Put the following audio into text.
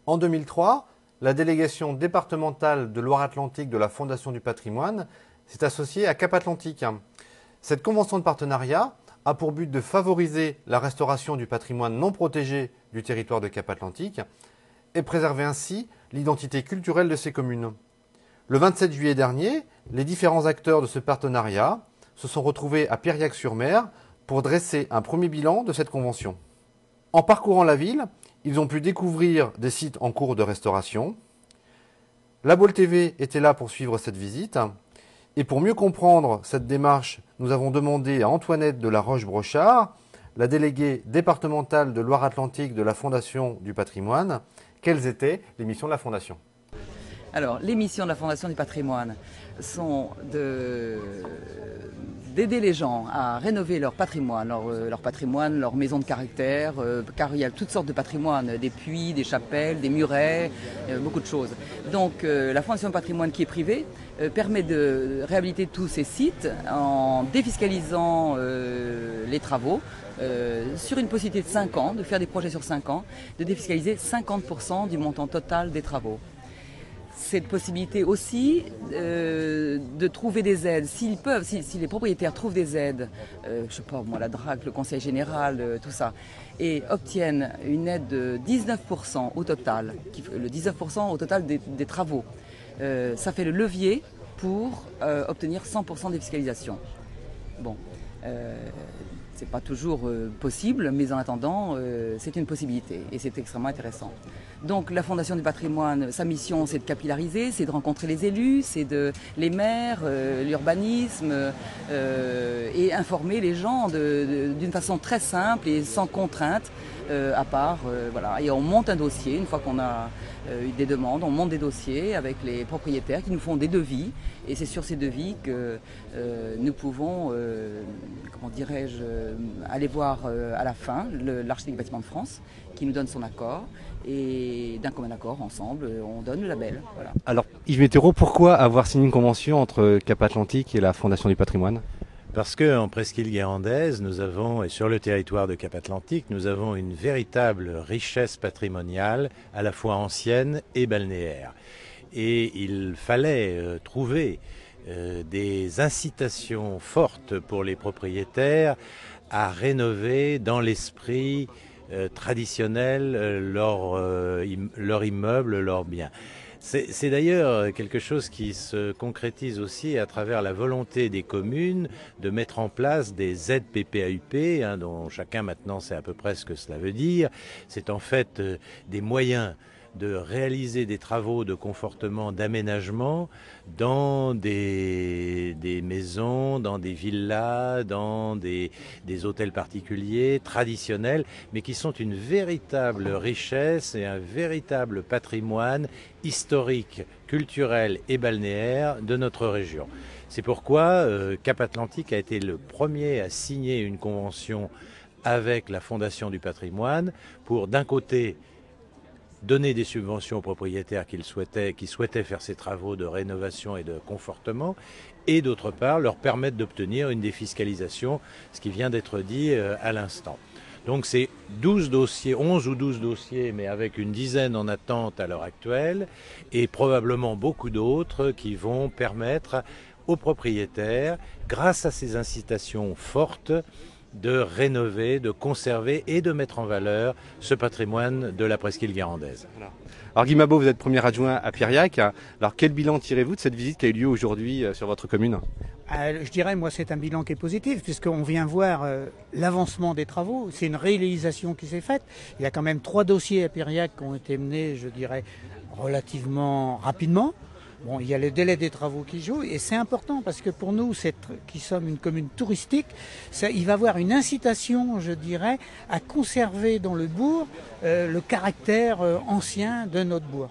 En 2003, la délégation départementale de Loire-Atlantique de la Fondation du patrimoine s'est associée à Cap Atlantique. Cette convention de partenariat a pour but de favoriser la restauration du patrimoine non protégé du territoire de Cap Atlantique et préserver ainsi l'identité culturelle de ces communes. Le 27 juillet dernier, les différents acteurs de ce partenariat se sont retrouvés à Piriac-sur-Mer pour dresser un premier bilan de cette convention. En parcourant la ville, ils ont pu découvrir des sites en cours de restauration. La Baule TV était là pour suivre cette visite. Et pour mieux comprendre cette démarche, nous avons demandé à Antoinette de la Roche-Brochard, la déléguée départementale de Loire-Atlantique de la Fondation du patrimoine, quelles étaient les missions de la Fondation. Alors, les missions de la Fondation du patrimoine sont d'aider les gens à rénover leur patrimoine, leur maison de caractère, car il y a toutes sortes de patrimoine, des puits, des chapelles, des murets, beaucoup de choses. Donc la Fondation du patrimoine qui est privée permet de réhabiliter tous ces sites en défiscalisant les travaux sur une possibilité de 5 ans, de faire des projets sur 5 ans, de défiscaliser 50% du montant total des travaux. Cette possibilité aussi de trouver des aides, si les propriétaires trouvent des aides, je sais pas moi, la DRAC, le Conseil général, tout ça, et obtiennent une aide de 19% au total, le 19% au total des travaux, ça fait le levier pour obtenir 100% de défiscalisation. Bon. C'est pas toujours possible, mais en attendant, c'est une possibilité et c'est extrêmement intéressant. Donc la Fondation du patrimoine, sa mission, c'est de capillariser, c'est de rencontrer les élus, c'est les maires, l'urbanisme et informer les gens d'une façon très simple et sans contrainte, à part, voilà. Et on monte un dossier, une fois qu'on a eu des demandes, on monte des dossiers avec les propriétaires qui nous font des devis. Et c'est sur ces devis que nous pouvons, comment dirais-je, aller voir à la fin l'architecte des bâtiments de France qui nous donne son accord. Et d'un commun accord, ensemble, on donne le label. Voilà. Alors, Yves Météro, pourquoi avoir signé une convention entre Cap Atlantique et la Fondation du patrimoine ? Parce qu'en presqu'île guérandaise, nous avons, et sur le territoire de Cap Atlantique, nous avons une véritable richesse patrimoniale, à la fois ancienne et balnéaire. Et il fallait trouver des incitations fortes pour les propriétaires à rénover dans l'esprit traditionnel leur immeuble, leurs biens. C'est d'ailleurs quelque chose qui se concrétise aussi à travers la volonté des communes de mettre en place des ZPPAUP, dont chacun maintenant sait à peu près ce que cela veut dire. C'est en fait des moyens de réaliser des travaux de confortement, d'aménagement dans des maisons, dans des villas, dans des hôtels particuliers, traditionnels, mais qui sont une véritable richesse et un véritable patrimoine historique, culturel et balnéaire de notre région. C'est pourquoi Cap Atlantique a été le premier à signer une convention avec la Fondation du patrimoine pour, d'un côté, donner des subventions aux propriétaires qui souhaitaient faire ces travaux de rénovation et de confortement, et d'autre part leur permettre d'obtenir une défiscalisation, ce qui vient d'être dit à l'instant. Donc c'est 11 ou 12 dossiers, mais avec une dizaine en attente à l'heure actuelle, et probablement beaucoup d'autres qui vont permettre aux propriétaires, grâce à ces incitations fortes, de rénover, de conserver et de mettre en valeur ce patrimoine de la presqu'île guérandaise. Alors Guy Mabot, vous êtes premier adjoint à Piriac. Alors quel bilan tirez-vous de cette visite qui a eu lieu aujourd'hui sur votre commune ? Je dirais, moi, c'est un bilan qui est positif, puisqu'on vient voir l'avancement des travaux. C'est une réalisation qui s'est faite. Il y a quand même 3 dossiers à Piriac qui ont été menés, je dirais, relativement rapidement. Bon, il y a le délai des travaux qui joue et c'est important parce que pour nous, qui sommes une commune touristique, il va y avoir une incitation, je dirais, à conserver dans le bourg le caractère ancien de notre bourg.